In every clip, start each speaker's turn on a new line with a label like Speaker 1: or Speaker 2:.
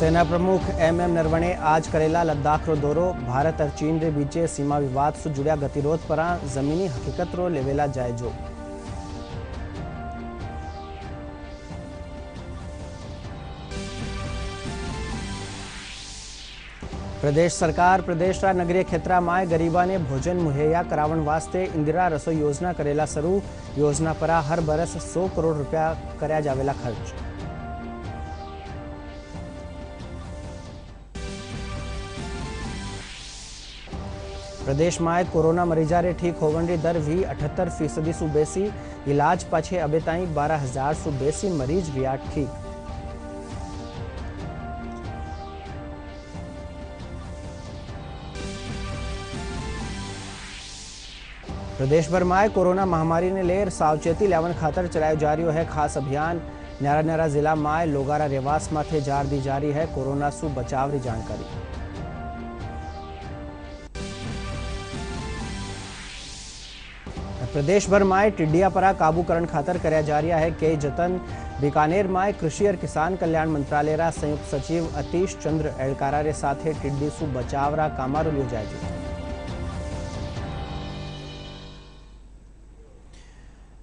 Speaker 1: सेना प्रमुख एम नरवणे आज करेला लद्दाख रो दौरो। भारत और चीन रे बीचे सीमा विवाद से जुड़िया गतिरोध पर जमीनी हकीकत रो लेवेला जायजो। प्रदेश सरकार प्रदेश नगरीय क्षेत्र में गरीबा ने भोजन मुहैया करावन वास्ते इंदिरा रसोई योजना करेला शुरू। योजना पर हर बरस 100 करोड़ रुपया करया जावेला खर्च। प्रदेश में कोरोना मरीजा रे ठीक होवन री दर भी 78% सु बेसी। इलाज पाछे अबे ताई 12,000 सु बेसी मरीज रिया ठीक। प्रदेश भर में कोरोना महामारी ने लेर सावचेती लेवन खातर चलायो जा रही है खास अभियान। न्यारा न्यारा जिला में लोगारा रेवास माथे जार दी जारी है कोरोना सु बचाव री जानकारी। प्रदेश भर में टिड्डिया पर काबू करने खातर करया जा रहा है कई जतन। बीकानेर में कृषि और किसान कल्याण मंत्रालय रा संयुक्त सचिव अतीश चंद्र एड़कारा रे साथे टिड्डी सु बचाव रा कामारो लियो जायजो।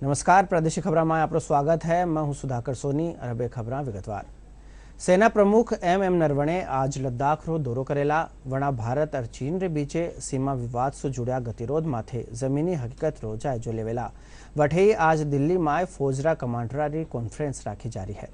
Speaker 1: नमस्कार, प्रादेशिक खबरों में आपका स्वागत है। मैं हूं सुधाकर सोनी और अब खबरें विगतवार। सेना प्रमुख एम नरवणे आज लद्दाख रो दौरो करेला। वणा भारत और चीन रे बीचे सीमा विवाद से जुड़िया गतिरोध माथे जमीनी हकीकत रो जायजो लेवेला। वठे आज दिल्ली में फौजरा कमांडरा री कॉन्फ्रेंस राखी जा रही है।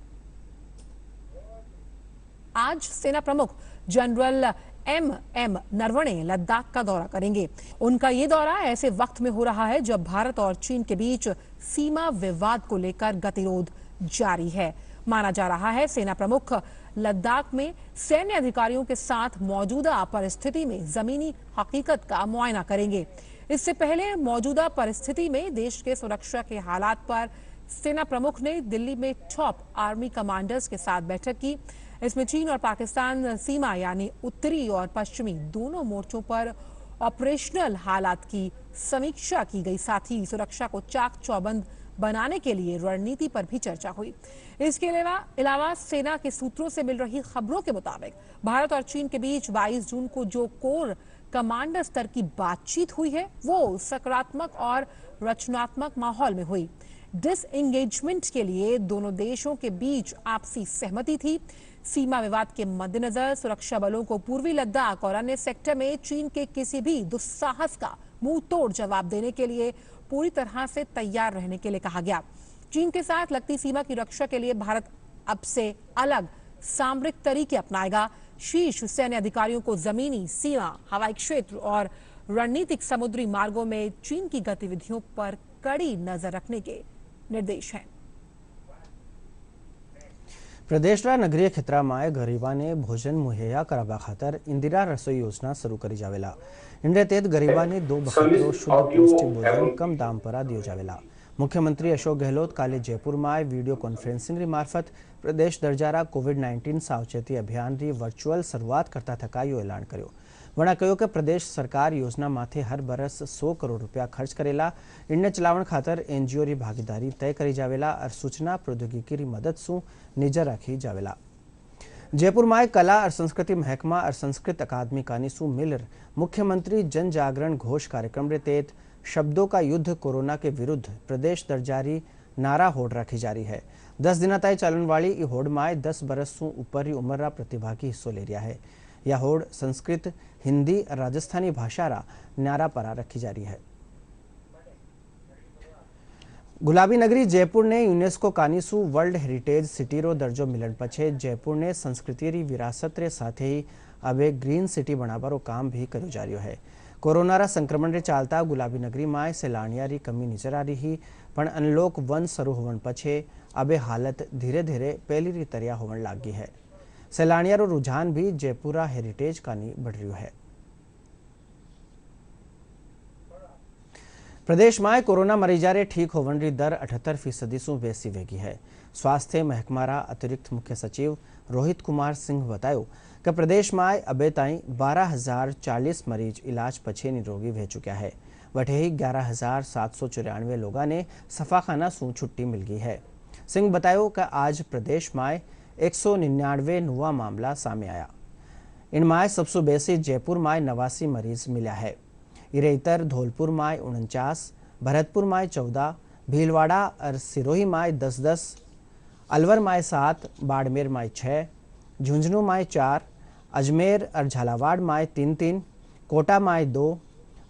Speaker 2: आज सेना प्रमुख जनरल एम नरवणे लद्दाख का दौरा करेंगे। उनका ये दौरा ऐसे वक्त में हो रहा है जब भारत और चीन के बीच सीमा विवाद को लेकर गतिरोध जारी है। माना जा रहा है सेना प्रमुख लद्दाख में सैन्य अधिकारियों के साथ मौजूदा परिस्थिति में जमीनी हकीकत का मुआयना करेंगे। इससे पहले मौजूदा परिस्थिति में देश के सुरक्षा के हालात पर सेना प्रमुख ने दिल्ली में टॉप आर्मी कमांडर्स के साथ बैठक की। इसमें चीन और पाकिस्तान सीमा यानी उत्तरी और पश्चिमी दोनों मोर्चों पर ऑपरेशनल हालात की समीक्षा की गई। साथ ही सुरक्षा को चाक चौबंद बनाने के लिए रणनीति पर भी चर्चा हुई। इसके अलावा सेना के सूत्रों से मिल रही खबरों के मुताबिक भारत और चीन के बीच 22 जून को जो कोर कमांडर स्तर की बातचीत हुई है वो सकारात्मक और रचनात्मक माहौल में हुई। डिसएंगेजमेंट के लिए दोनों देशों के बीच आपसी सहमति थी। सीमा विवाद के मद्देनजर सुरक्षा बलों को पूर्वी लद्दाख और अन्य सेक्टर में चीन के किसी भी दुस्साहस का मुंह तोड़ जवाब देने के लिए पूरी तरह से तैयार रहने के लिए कहा गया। चीन के साथ लगती सीमा की रक्षा के लिए भारत अब से अलग सामरिक तरीके अपनाएगा। शीर्ष सैन्य अधिकारियों को जमीनी सीमा, हवाई क्षेत्र और रणनीतिक समुद्री मार्गों में चीन की गतिविधियों पर कड़ी नजर रखने के निर्देश हैं।
Speaker 1: प्रदेश नगरीय क्षेत्र में गरीबा ने भोजन मुहैया करावा खातर इंदिरा रसोई योजना शुरू करी जावेला। इंडे तहत गरीबा ने 2 बखत शुद्ध पौष्टिक भोजन कम दाम पर दियो जावेला। मुख्यमंत्री अशोक गहलोत काले जयपुर में वीडियो कॉन्फ्रेंसिंग मार्फत प्रदेश दर्जारा कोविड-19 सावचेती अभियान री वर्चुअल शुरुआत करता थकायो ऐलान कर्यो। वणा कहो कि प्रदेश सरकार योजना माथे हर बरस 100 करोड़ रुपया खर्च करेला। इनने चलावण खातर एनजीओ री भागीदारी तय करी जावेला और सूचना प्रौद्योगिकी री मदद सु निजर राखी जावेला। जयपुर में कला और संस्कृति महकमा और संस्कृत अकादमी कानी सु मिलर मुख्यमंत्री जन जागरण घोष कार्यक्रम रे तहत शब्दों का युद्ध कोरोना के विरुद्ध प्रदेश दर्जारी नारा होड़ रखी जा रही है। 10 दिन तय चलन वाली ये होड़ में 10 बरस सु ऊपर उम्र रा प्रतिभागी हिस्सों ले रहा है। यह होड़ संस्कृत, हिंदी और राजस्थानी भाषा रा नारा पर रखी जा रही है। गुलाबी नगरी जयपुर ने यूनेस्को कानीसु वर्ल्ड हेरिटेज सिटी रो दर्जो मिलन पछे जयपुर ने संस्कृति री विरासत रे साथ ही अब एक ग्रीन सिटी बनावारो काम भी करो जा रही है। कोरोना रा संक्रमण रे चालता गुलाबी नगरी में सैलानिया री कमी नजर आ रही पण अनलॉक 1 शुरू होवन पछे अब हालत धीरे धीरे पहली री तरिया होवन लागी है। सैलानिया रो रुझान भी जयपुरा हेरिटेज कानी बढ़ रही है। प्रदेश में कोरोना मरीजा रे ठीक होवन री दर 78% सु बेसी वेगी है। स्वास्थ्य महकमारा अतिरिक्त मुख्य सचिव रोहित कुमार सिंह बतायो कि प्रदेश में अबे ताई 12,040 मरीज इलाज पछे निरोगी रह चुका है। वठे ही 11,794 लोगों ने सफाखाना सु छुट्टी मिल गई है। सिंह बतायो कि आज प्रदेश में 199 नवा मामला सामे आया। इनमें सबसे बेसी जयपुर में 89 मरीज मिला है। इरेतर धौलपुर में 49, भरतपुर में 14, भीलवाड़ा और सिरोही में 10-10, अलवर में 7, बाड़मेर में 6, झुंझुनू में 4, अजमेर और झालावाड़ में 3-3, कोटा में 2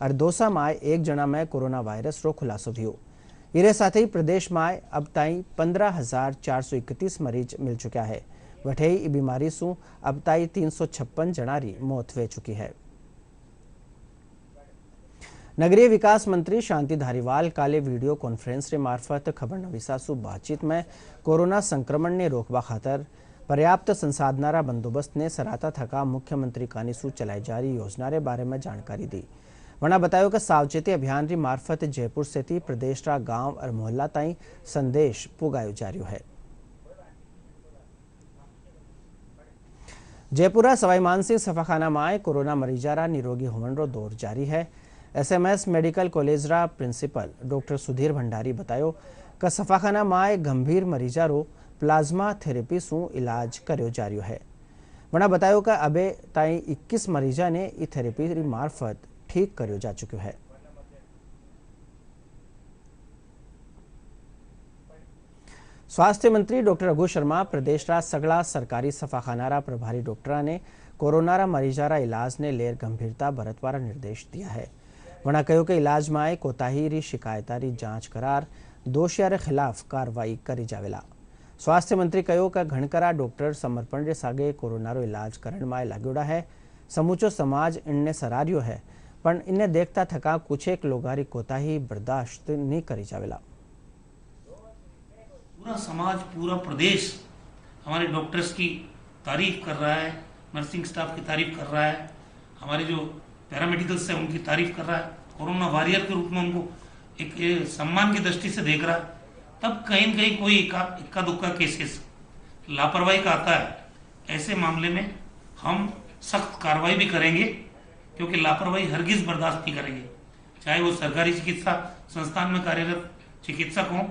Speaker 1: और दौसा में 1 जना में कोरोना वायरस रो खुलासो थयो। इरे साथ ही प्रदेश में अब ताई 15,431 मरीज मिल चुका है। वठे ई बीमारी से अब ताई 356 जना री मौत हो चुकी है। नगरीय विकास मंत्री शांति धारीवाल काले वीडियो कॉन्फ्रेंस रे मार्फत खबर नवीसा सु बातचीत में कोरोना संक्रमण ने रोकवा खातर पर्याप्त संसाधनारा बंदोबस्त ने सराहता थका मुख्यमंत्री कानीसू चलाई जा रही योजना रे बारे में जानकारी दी। वना बताया कि सावचेती अभियान री मार्फत जयपुर से प्रदेश रा गांव और मोहल्ला ताई संदेश पुगायो जा रह्यो है। जयपुरा सवाई मानसिंह सफाखाना में कोरोना मरीजारा निरोगी होवन रो दौर जारी है। SMS मेडिकल कॉलेज रा प्रिंसिपल डॉक्टर सुधीर भंडारी बतायो कि सफाखाना में गंभीर मरीजारो प्लाज्मा थेरेपी सु इलाज कर्यो जा रह्यो है। वना बतायो कि अबे ताई 21 मरीजा ने ई थेरेपी री मार्फत ठीक कर्यो जा चुक्यो है। स्वास्थ्य मंत्री डॉक्टर रघु शर्मा प्रदेश रा सगला सरकारी सफाखाना प्रभारी डॉक्टरा ने कोरोना मरीजारा इलाज ने लेर गंभीरता बरतवारा निर्देश दिया है। वना कहो कि इलाज में कोताही री शिकायत री जांच करार दोषिया रे खिलाफ कार्रवाई करी जावेला। स्वास्थ्य मंत्री कहो कि घणकरा डॉक्टर समर्पण रे सागे कोरोना रो इलाज करण में लाग्योड़ा है। समूचो समाज इनने सरार्यो है, पण इन्हें देखता थका कुछ एक लोगारी कोताही बर्दाश्त नहीं करी जावेला।
Speaker 3: पूरा समाज, पूरा प्रदेश हमारे डॉक्टर्स की तारीफ कर रहा है, नर्सिंग स्टाफ की तारीफ कर रहा है, हमारे जो पैरामेडिकल्स हैं उनकी तारीफ कर रहा है, कोरोना वॉरियर के रूप में उनको एक सम्मान की दृष्टि से देख रहा है। तब कहीं न कहीं कोई इक्का दुक्का केसेस लापरवाही का आता है। ऐसे मामले में हम सख्त कार्रवाई भी करेंगे, क्योंकि लापरवाही हरगिज बर्दाश्त नहीं करेंगे। चाहे वो सरकारी चिकित्सा संस्थान में कार्यरत चिकित्सक हों,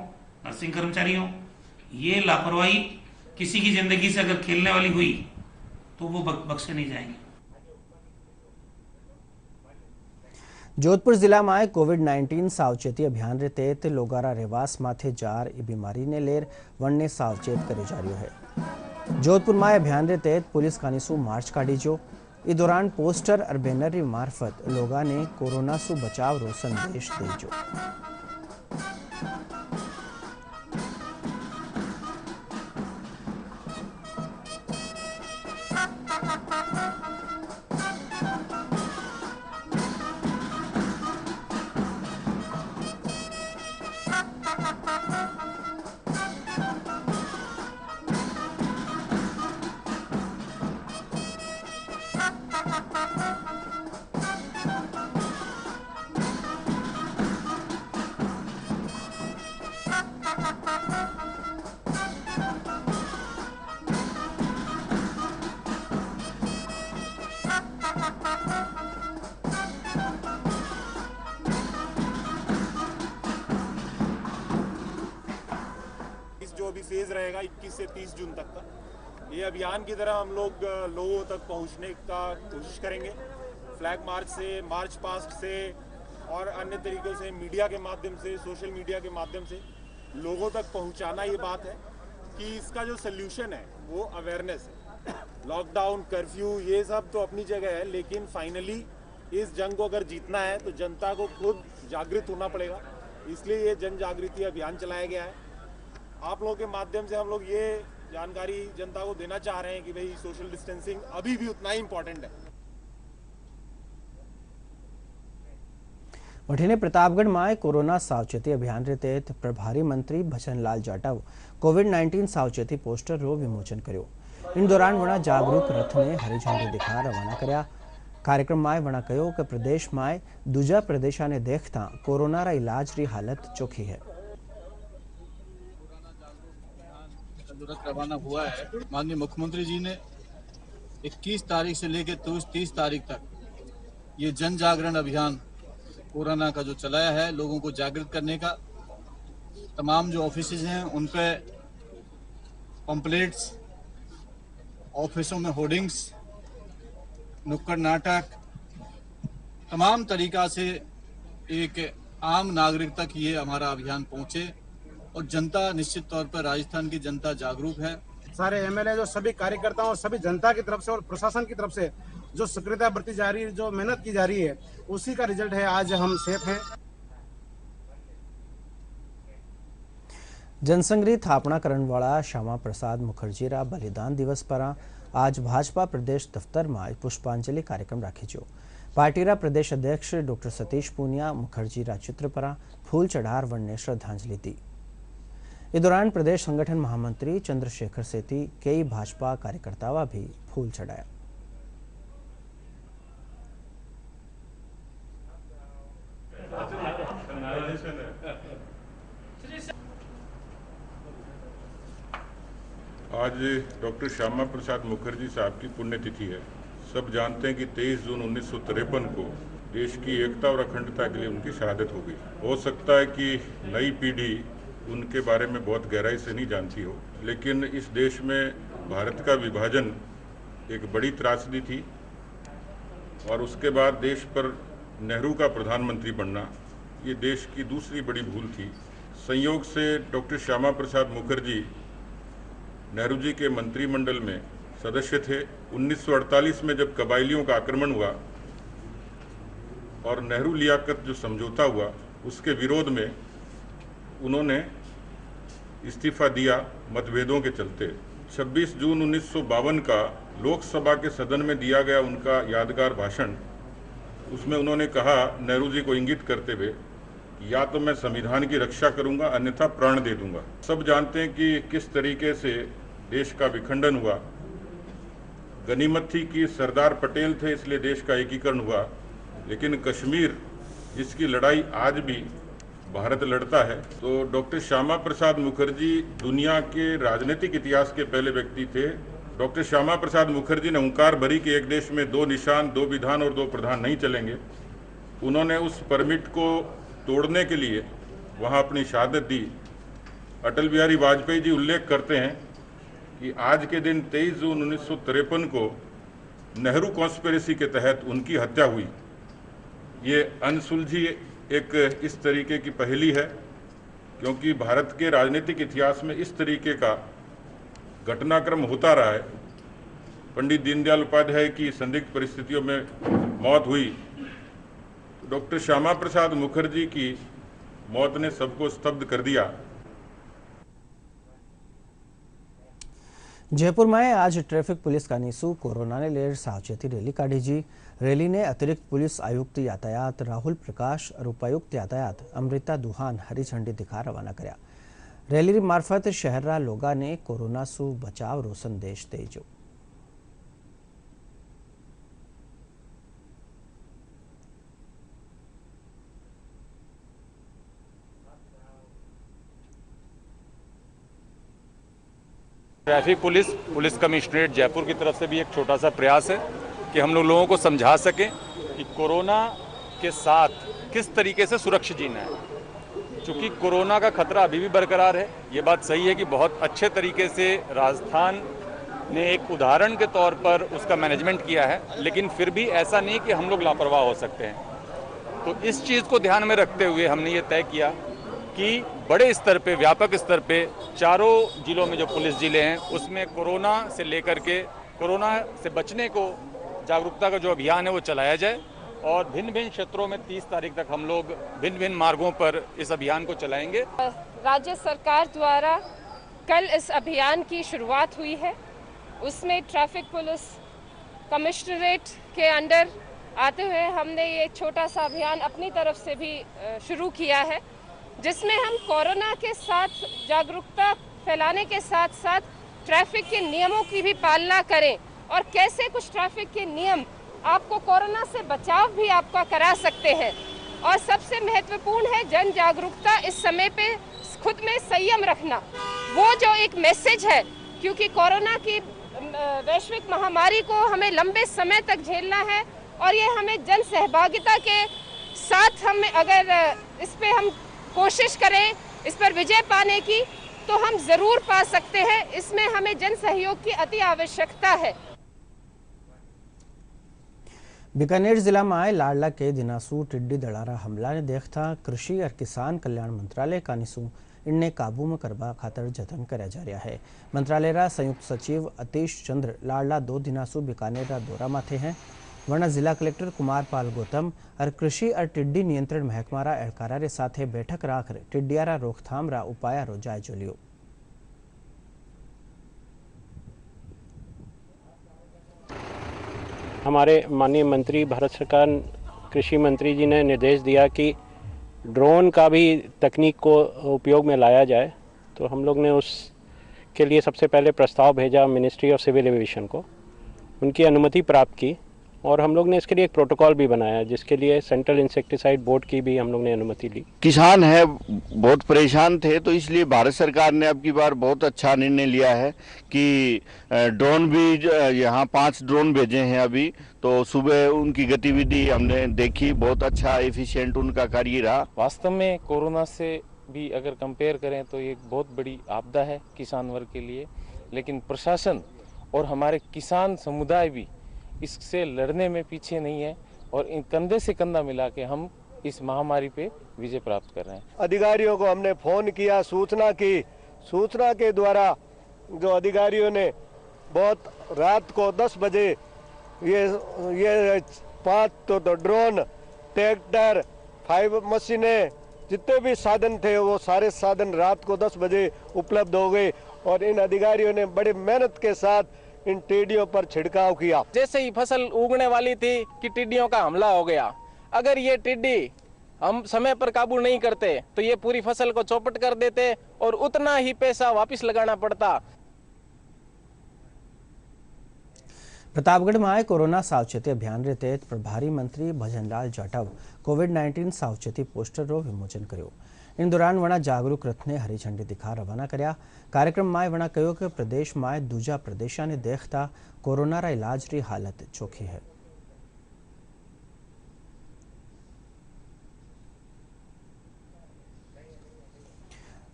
Speaker 3: नर्सिंग कर्मचारी हों, ये लापरवाही किसी की जिंदगी से अगर खेलने वाली हुई तो वो बख्शे नहीं जाएंगे।
Speaker 1: जोधपुर जिला में कोविड-19 सावचेती अभियान रे तहत लोगारा रेवास माथे जार ई बीमारी ने लेर वनने सावचेत करे जा रह्यो है। जोधपुर में अभियान रे तहत पुलिस कानीसू मार्च काढ़ी जो। इस दौरान पोस्टर और बैनर री मार्फत लोगा ने कोरोना सु बचाव रो संदेश देजो।
Speaker 4: जो अभी फेज रहेगा 21 से 30 जून तक का, ये अभियान की तरह हम लोग लोगों तक पहुंचने का कोशिश करेंगे। फ्लैग मार्च से, मार्च पास्ट से और अन्य तरीकों से, मीडिया के माध्यम से, सोशल मीडिया के माध्यम से लोगों तक पहुंचाना। ये बात है कि इसका जो सल्यूशन है वो अवेयरनेस है। लॉकडाउन, कर्फ्यू, ये सब तो अपनी जगह है, लेकिन फाइनली इस जंग को अगर जीतना है तो जनता को खुद जागृत होना पड़ेगा। इसलिए ये जन जागृति अभियान चलाया गया है। आप लोगों के माध्यम से हम लोग ये जानकारी जनता को देना चाह रहे हैं कि भाई सोशल डिस्टेंसिंग अभी भी उतना ही इंपॉर्टेंट है।
Speaker 1: वठीने प्रतापगढ़ में कोरोना सावचेती अभियान के तहत प्रभारी मंत्री भजन लाल जाटव कोविड-19 सावचेती पोस्टर रो विमोचन कर्यो। इन दौरान वणा जागरूक रथ ने हरी झंडी दिखा रवाना कर्या। कार्यक्रम में वणा कहो कि प्रदेश में दूजा प्रदेशा ने देखता कोरोना रा इलाज री हालत चोखी है।
Speaker 5: रवाना हुआ है। माननीय मुख्यमंत्री जी ने 21 तारीख से लेकर 30 तारीख तक ये जन जागरण अभियान कोरोना का जो चलाया है, लोगों को जागृत करने का। तमाम जो ऑफिसेज हैं उन पे पंपलेट्स, ऑफिसों में होर्डिंग्स, नुक्कड़ नाटक, तमाम तरीका से एक आम नागरिक तक ये हमारा अभियान पहुंचे और जनता निश्चित तौर पर राजस्थान की जनता जागरूक है।
Speaker 6: सारे एमएलए जो सभी कार्यकर्ताओं और सभी जनता की तरफ से और प्रशासन की तरफ से जो सक्रियता बरती जा रही है, जो मेहनत की जा रही है, उसी का रिजल्ट है आज हम सेफ हैं।
Speaker 1: जनसंग्रही थापणा करणवाळा श्यामा प्रसाद मुखर्जीरा बलिदान दिवस पर आज भाजपा प्रदेश दफ्तर में पुष्पांजलि कार्यक्रम राखी। पार्टीरा प्रदेश अध्यक्ष डॉक्टर सतीश पूनिया मुखर्जीरा चित्र पर फूल चढ़ार वनने श्रद्धांजलि दी। इस दौरान प्रदेश संगठन महामंत्री चंद्रशेखर सेठी कई भाजपा कार्यकर्ताओं भी फूल चढ़ाया।
Speaker 7: आज डॉक्टर श्यामा प्रसाद मुखर्जी साहब की पुण्यतिथि है। सब जानते हैं कि 23 जून 1953 को देश की एकता और अखंडता के लिए उनकी शहादत हो गई। हो सकता है कि नई पीढ़ी उनके बारे में बहुत गहराई से नहीं जानती हो, लेकिन इस देश में भारत का विभाजन एक बड़ी त्रासदी थी और उसके बाद देश पर नेहरू का प्रधानमंत्री बनना ये देश की दूसरी बड़ी भूल थी। संयोग से डॉक्टर श्यामा प्रसाद मुखर्जी नेहरू जी के मंत्रिमंडल में सदस्य थे। 1948 में जब कबायलियों का आक्रमण हुआ और नेहरू लियाकत जो समझौता हुआ उसके विरोध में उन्होंने इस्तीफा दिया मतभेदों के चलते। 26 जून 1952 का लोकसभा के सदन में दिया गया उनका यादगार भाषण, उसमें उन्होंने कहा नेहरू जी को इंगित करते हुए, या तो मैं संविधान की रक्षा करूंगा अन्यथा प्राण दे दूंगा। सब जानते हैं कि किस तरीके से देश का विखंडन हुआ। गनीमत थी कि सरदार पटेल थे इसलिए देश का एकीकरण हुआ, लेकिन कश्मीर जिसकी लड़ाई आज भी भारत लड़ता है। तो डॉक्टर श्यामा प्रसाद मुखर्जी दुनिया के राजनीतिक इतिहास के पहले व्यक्ति थे। डॉक्टर श्यामा प्रसाद मुखर्जी ने हुंकार भरी कि एक देश में 2 निशान, 2 विधान और 2 प्रधान नहीं चलेंगे। उन्होंने उस परमिट को तोड़ने के लिए वहां अपनी शहादत दी। अटल बिहारी वाजपेयी जी उल्लेख करते हैं कि आज के दिन 23 जून 1953 को नेहरू कॉन्स्पिरेसी के तहत उनकी हत्या हुई। ये अनसुलझी एक इस तरीके की पहेली है, क्योंकि भारत के राजनीतिक इतिहास में इस तरीके का घटनाक्रम होता रहा है। पंडित दीनदयाल उपाध्याय की संदिग्ध परिस्थितियों में मौत हुई। डॉक्टर श्यामा प्रसाद मुखर्जी की मौत ने सबको स्तब्ध कर दिया।
Speaker 1: जयपुर में आज ट्रैफिक पुलिस का नीसू कोरोना ने लेर सावचेती रैली काढ़ी जी। रैली ने अतिरिक्त पुलिस आयुक्त यातायात राहुल प्रकाश और उपायुक्त यातायात अमृता दुहान हरी झंडी दिखा रवाना कर्या। रैली मार्फत शहर लोगा ने कोरोना सु बचाव रो संदेश देजो।
Speaker 8: ट्रैफिक पुलिस कमिश्नरेट जयपुर की तरफ से भी एक छोटा सा प्रयास है कि हम लोगों को समझा सकें कि कोरोना के साथ किस तरीके से सुरक्षित जीना है। चूँकि कोरोना का खतरा अभी भी बरकरार है, ये बात सही है कि बहुत अच्छे तरीके से राजस्थान ने एक उदाहरण के तौर पर उसका मैनेजमेंट किया है, लेकिन फिर भी ऐसा नहीं कि हम लोग लापरवाह हो सकते हैं। तो इस चीज़ को ध्यान में रखते हुए हमने ये तय किया कि बड़े स्तर पे, व्यापक स्तर पे चारों जिलों में जो पुलिस जिले हैं उसमें कोरोना से लेकर के कोरोना से बचने को जागरूकता का जो अभियान है वो चलाया जाए और भिन्न भिन्न क्षेत्रों में 30 तारीख तक हम लोग भिन्न भिन्न मार्गों पर इस अभियान को चलाएंगे।
Speaker 9: राज्य सरकार द्वारा कल इस अभियान की शुरुआत हुई है। उसमें ट्रैफिक पुलिस कमिश्नरेट के अंडर आते हुए हमने ये छोटा सा अभियान अपनी तरफ से भी शुरू किया है, जिसमें हम कोरोना के साथ जागरूकता फैलाने के साथ साथ ट्रैफिक के नियमों की भी पालना करें और कैसे कुछ ट्रैफिक के नियम आपको कोरोना से बचाव भी आपका करा सकते हैं। और सबसे महत्वपूर्ण है जन जागरूकता, इस समय पे खुद में संयम रखना। वो जो एक मैसेज है, क्योंकि कोरोना की वैश्विक महामारी को हमें लंबे समय तक झेलना है और ये हमें जन सहभागिता के साथ हम अगर इस पे हम कोशिश करें इस पर विजय पाने की, तो हम जरूर पा सकते हैं। इसमें हमें जन सहयोग की अति आवश्यकता है।
Speaker 1: बीकानेर जिला में आए लाडला के दिनासू टिड्डी दड़ारा हमला ने देखता कृषि और किसान कल्याण मंत्रालय का निसू इनने काबू में करवा खातर जतन कराया जा रहा है। मंत्रालय रा संयुक्त सचिव अतीश चंद्र लाडला 2 दिनासू बीकानेर रा दौरा माथे हैं। वरना जिला कलेक्टर कुमारपाल गौतम और कृषि और टिड्डी नियंत्रण महकमा रा एहलकारा रे साथे बैठक राखर टिड्डियारा रोकथाम रा उपाय रो जायजो लियो।
Speaker 10: हमारे माननीय मंत्री भारत सरकार कृषि मंत्री जी ने निर्देश दिया कि ड्रोन का भी तकनीक को उपयोग में लाया जाए, तो हम लोग ने उसके लिए सबसे पहले प्रस्ताव भेजा मिनिस्ट्री ऑफ सिविल एविएशन को, उनकी अनुमति प्राप्त की और हम लोग ने इसके लिए एक प्रोटोकॉल भी बनाया जिसके लिए सेंट्रल इंसेक्टिसाइड बोर्ड की भी हम लोग ने अनुमति ली।
Speaker 11: किसान है बहुत परेशान थे, तो इसलिए भारत सरकार ने अब की बार बहुत अच्छा निर्णय लिया है कि ड्रोन भी यहाँ 5 ड्रोन भेजे हैं अभी, तो सुबह उनकी गतिविधि हमने देखी, बहुत अच्छा एफिशिएंट उनका कार्य रहा।
Speaker 12: वास्तव में कोरोना से भी अगर कंपेयर करें तो ये एक बहुत बड़ी आपदा है किसान वर्ग के लिए, लेकिन प्रशासन और हमारे किसान समुदाय भी इससे लड़ने में पीछे नहीं है और इन कंधे से कंधा मिला के हम इस महामारी पे विजय प्राप्त कर रहे हैं।
Speaker 13: अधिकारियों को हमने फोन किया, सूचना की, सूचना के द्वारा जो अधिकारियों ने बहुत रात को 10 बजे ये 5 तो ड्रोन, ट्रैक्टर, 5 मशीनें, जितने भी साधन थे वो सारे साधन रात को 10 बजे उपलब्ध हो गए और इन अधिकारियों ने बड़े मेहनत के साथ इन टिड्डियों पर छिड़काव किया।
Speaker 12: जैसे ही फसल उगने वाली थी कि टिड्डियों का हमला हो गया। अगर ये टिड्डी हम समय पर काबू नहीं करते तो ये पूरी फसल को चौपट कर देते और उतना ही पैसा वापस लगाना पड़ता।
Speaker 1: प्रतापगढ़ में आए कोरोना सावचेती अभियान रे तहत प्रभारी मंत्री भजनलाल जाटव कोविड-19 सावचेती पोस्टर रो विमोचन कर्यो। इन दौरान वणा जागरूक रथ ने हरी झंडी दिखा रवाना कर्या। कार्यक्रम में वणा कहो कि प्रदेश में दूजा प्रदेशा ने देखता कोरोना रा इलाज री हालत चोखी है।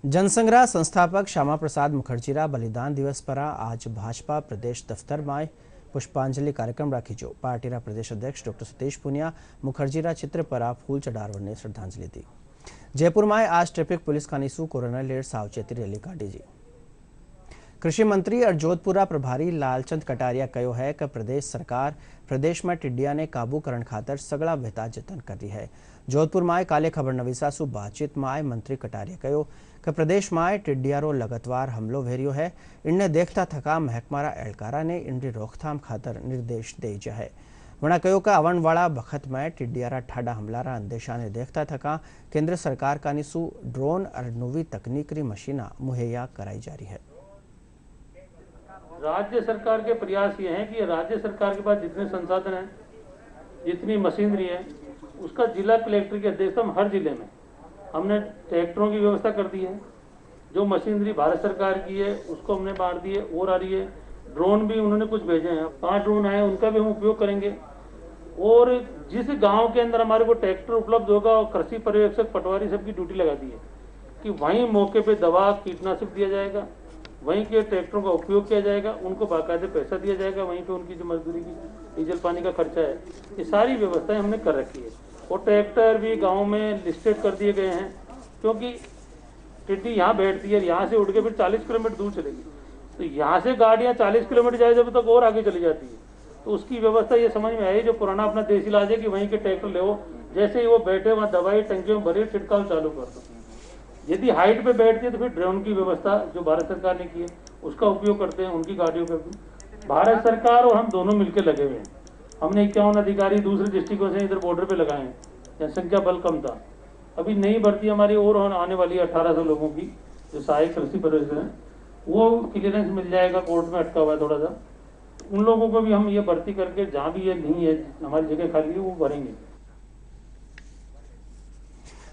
Speaker 1: जनसंग्रह संस्थापक श्यामा प्रसाद मुखर्जी रा बलिदान दिवस पर आज भाजपा प्रदेश दफ्तर में पुष्पांजलि कार्यक्रम राखी जो पार्टी रा प्रदेश अध्यक्ष डॉक्टर सतीश पुनिया मुखर्जी रा चित्र पर फूल चढ़ावर ने श्रद्धांजलि दी। जयपुर में आज ट्रैफिक पुलिस का निसू कोरोना लेर सावचेती रैली काटी जी। कृषि मंत्री और जोधपुरा प्रभारी लालचंद कटारिया कहो है कि प्रदेश सरकार प्रदेश में टिड्डिया ने काबू करने खातर सगड़ा बेहतर जतन कर रही है। जोधपुर में काले खबर नवीसा सु बातचीत में आए मंत्री कटारिया कहो कि प्रदेश में टिड्डियारो लगतवार हमलो भेरियो है। इनने देखता थका महकमारा एहलकारा ने इनकी रोकथाम खातर निर्देश दे दिया है। वणा कहो कि आवन वाला बखत में टिड्डियारा ठाडा हमलारा अंदेशा ने देखता थका केंद्र सरकार का निसू ड्रोन और नवी तकनीकी मशीना मुहैया कराई जा रही है।
Speaker 14: राज्य सरकार के प्रयास ये हैं कि राज्य सरकार के पास जितने संसाधन हैं, जितनी मशीनरी है, उसका जिला कलेक्टर की अध्यक्षता में हर जिले में हमने ट्रैक्टरों की व्यवस्था कर दी है। जो मशीनरी भारत सरकार की है उसको हमने बांट दी है और आ रही है। ड्रोन भी उन्होंने कुछ भेजे हैं, 5 ड्रोन आए, उनका भी हम उपयोग करेंगे। और जिस गांव के अंदर हमारे को ट्रैक्टर उपलब्ध होगा और कृषि पर्यवेक्षक पटवारी सबकी ड्यूटी लगा दी है कि वहीं मौके पे दवा कीटनाशक दिया जाएगा, वहीं के ट्रैक्टरों का उपयोग किया जाएगा, उनको बाकायदे पैसा दिया जाएगा, वहीं पे उनकी जो मजदूरी की डीजल पानी का खर्चा है, ये सारी व्यवस्थाएं हमने कर रखी है। और ट्रैक्टर भी गाँव में लिस्टेड कर दिए गए हैं क्योंकि टिड्डी यहाँ बैठती है, यहाँ से उड़ के फिर 40 किलोमीटर दूर चलेगी, तो यहाँ से गाड़ियाँ 40 किलोमीटर जाए जब तक और आगे चली जाती है। तो उसकी व्यवस्था ये समझ में आई, जो पुराना अपना देसी इलाज है कि वहीं के ट्रैक्टर ले, जैसे ही वो बैठे वहाँ दवाई टंकी में भरी छिड़काव चालू कर दो। यदि हाइट पे बैठती है तो फिर ड्रोन की व्यवस्था जो भारत सरकार ने की है उसका उपयोग करते हैं उनकी गाड़ियों पर भी। भारत सरकार और हम दोनों मिलकर लगे हुए हैं। हमने 51 अधिकारी दूसरे डिस्ट्रिक्टों से इधर बॉर्डर पे लगाए हैं, जनसंख्या बल कम था। अभी नई भर्ती हमारी और आने वाली है 1800 लोगों की, जो सहायक कृषि पर्यवेक्षक हैं, वो क्लियरेंस मिल जाएगा, कोर्ट में अटका हुआ है थोड़ा सा। उन लोगों को भी हम ये भर्ती करके जहाँ भी ये नहीं है हमारी जगह खाली है वो भरेंगे।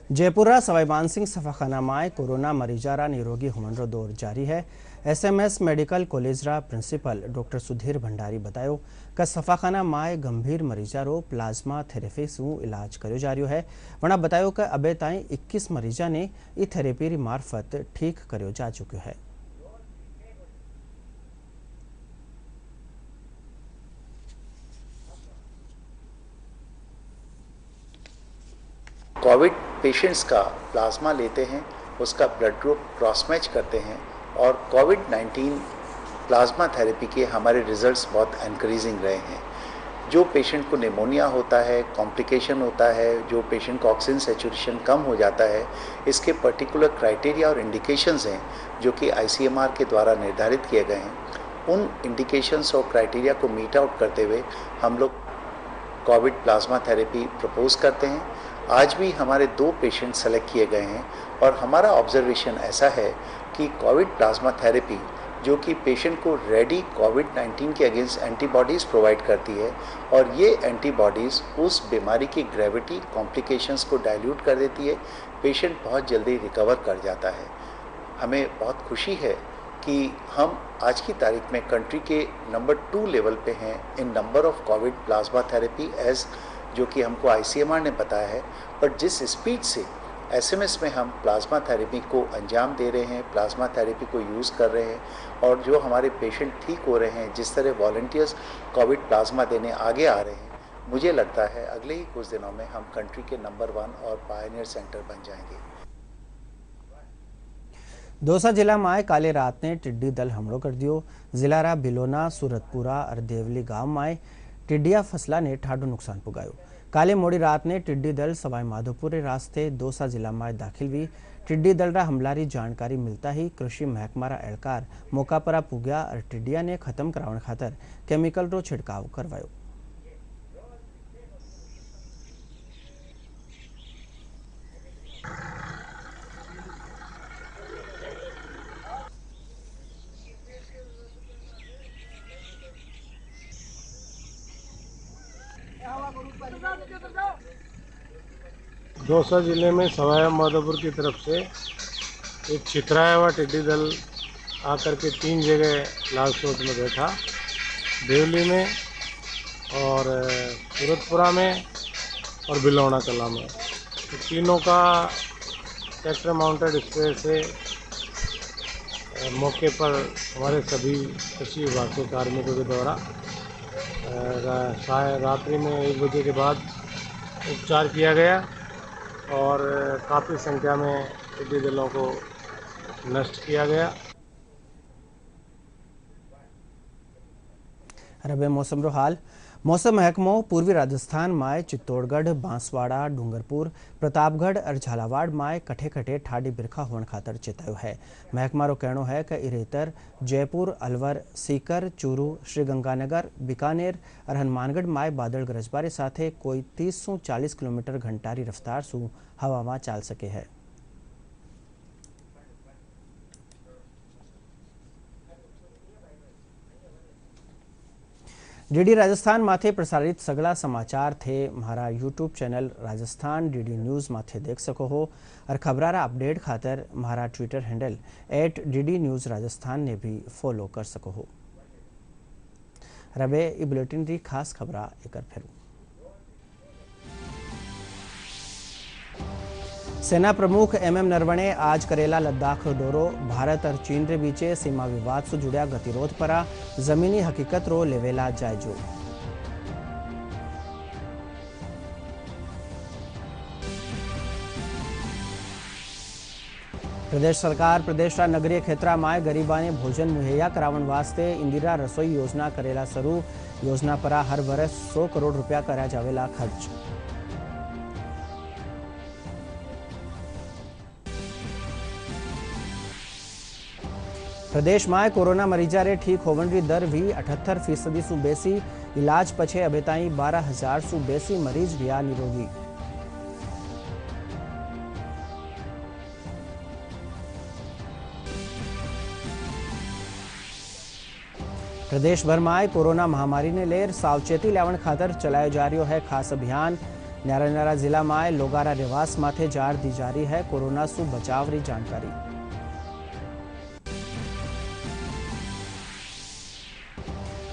Speaker 1: जयपुरा सवाई मानसिंह सफाखाना में कोरोना मरीजारा निरोगी होमन रो दौर जारी है। SMS मेडिकल कॉलेजरा प्रिंसिपल डॉक्टर सुधीर भंडारी बतायो कि सफाखाना में गंभीर मरीजारो प्लाज्मा थेरेपी से इलाज करो जा रहा है। वणा बतायो कि अबे ताई 21 मरीजा ने ई थेरेपी मार्फत ठीक करो जा चुको है।
Speaker 15: कोविड पेशेंट्स का प्लाज्मा लेते हैं, उसका ब्लड ग्रुप क्रॉस मैच करते हैं और कोविड-19 प्लाज्मा थेरेपी के हमारे रिजल्ट्स बहुत एनकरेजिंग रहे हैं। जो पेशेंट को निमोनिया होता है, कॉम्प्लिकेशन होता है, जो पेशेंट का ऑक्सीजन सैचुरेशन कम हो जाता है, इसके पर्टिकुलर क्राइटेरिया और इंडिकेशंस हैं जो कि ICMR के द्वारा निर्धारित किए गए हैं। उन इंडिकेशंस और क्राइटेरिया को मीट आउट करते हुए हम लोग कोविड प्लाज्मा थेरेपी प्रपोज करते हैं। आज भी हमारे 2 पेशेंट सेलेक्ट किए गए हैं और हमारा ऑब्जर्वेशन ऐसा है कि कोविड प्लाज्मा थेरेपी जो कि पेशेंट को रेडी कोविड-19 के अगेंस्ट एंटीबॉडीज़ प्रोवाइड करती है और ये एंटीबॉडीज़ उस बीमारी की ग्रेविटी कॉम्प्लिकेशंस को डाइल्यूट कर देती है, पेशेंट बहुत जल्दी रिकवर कर जाता है। हमें बहुत खुशी है कि हम आज की तारीख में कंट्री के नंबर 2 लेवल पे हैं in number of Covid plasma therapy as जो कि हमको ICMR ने बताया है। पर जिस स्पीड से SMS में हम प्लाज्मा थेरेपी को अंजाम दे रहे हैं, प्लाज्मा थेरेपी को यूज़ कर रहे हैं और जो हमारे पेशेंट ठीक हो रहे हैं, जिस तरह वॉलंटियर्स कोविड प्लाज्मा देने आगे आ रहे हैं, मुझे लगता है अगले ही कुछ दिनों में हम कंट्री के नंबर 1 और पायनियर सेंटर बन जाएंगे।
Speaker 1: दौसा जिला में काले रात ने टिड्डी दल हमलो कर दियो। जिलारा बिलोना, सूरतपुरा और देवली गांव में टिड्डिया फसला ने ठाडो नुकसान पुगायो। काले मोड़ी रात ने टिड्डी दल सवाई माधोपुर रास्ते दौसा जिला में दाखिल हुई। टिड्डी दल रा हमलारी जानकारी मिलता ही कृषि महकमा रा एहलकार मौका पर पुग्या और टिड्डिया ने खत्म कराने खातर केमिकल रो छिड़काव करवायो।
Speaker 16: दौसा जिले में सवाई माधोपुर की तरफ से एक छितराया हुआ टिड्डी दल आकर के 3 जगह लाल चौक में बैठा, देवली में और सूरतपुरा में और बिलौना कला में। तो तीनों का ट्रैक्टर माउंटेड स्प्रे से मौके पर हमारे सभी कृषि विभाग के कार्मिकों के द्वारा रात्रि में 1 बजे के बाद उपचार किया गया और काफ़ी संख्या में टिड्डी दलों को नष्ट किया गया।
Speaker 1: रबे मौसम रो हाल। मौसम महकमो पूर्वी राजस्थान में चित्तौड़गढ़, बांसवाड़ा, डूंगरपुर, प्रतापगढ़ और झालावाड़ में कठे कठे ठाडी बिरखा होने खातर चेतायो है। महकमा रो कहनो है कि इरेतर, जयपुर, अलवर, सीकर, चूरू, श्रीगंगानगर, बीकानेर और हनुमानगढ़ में बादल गरजबारी साथे कोई 30 से 40 किलोमीटर घंटारी रफ्तार से हवा में चाल सके है। डीडी राजस्थान माथे प्रसारित सगला समाचार थे हमारा YouTube channel Rajasthan DD news माथे देख सको हो और खबरारा अपडेट खातर हमारा Twitter handle @DD news Rajasthan ने भी फॉलो कर सको हो। रबे ई बुलेटिन री खास खबरा एक फिर। सेना प्रमुख MM नरवणे आज करेला लद्दाख दौरो। भारत और चीन रे बीचे सीमा विवाद से जुड़ा गतिरोध पर जमीनी हकीकत रो लेवेला जायजो। प्रदेश सरकार प्रदेश रा नगरीय क्षेत्र में गरीबा ने भोजन मुहैया करावन वास्ते इंदिरा रसोई योजना करेला शुरू। योजना पर हर वर्ष 100 करोड़ रुपया करा जावेला खर्च। प्रदेश में कोरोना मरीजा रे ठीक होवन री दर भी 78% सु बेसी। इलाज पछे अबे ताई 12,000 सु बेसी मरीज रिया निरोगी। प्रदेश भर में कोरोना महामारी ने लेर सावचेती लावण खातर चलायो जा रह्यो है खास अभियान। न्यारा जिला में लोगारा निवास माथे जार दी जारी है कोरोना सु बचाव री जानकारी।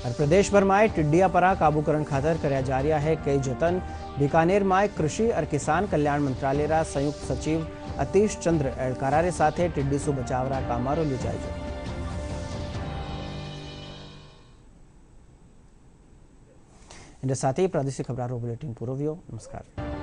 Speaker 1: और प्रदेशभर में टिड्डिया पर काबू करने खातर कर्या जा रहा है कई जतन। बीकानेर में कृषि और किसान कल्याण मंत्रालय संयुक्त सचिव अतीश चंद्र एड़कारा साथे टिड्डी से बचाव कामारो योजायो। इनके साथ ही प्रादेशिक खबरों बुलेटिन पूरो हुयो। नमस्कार।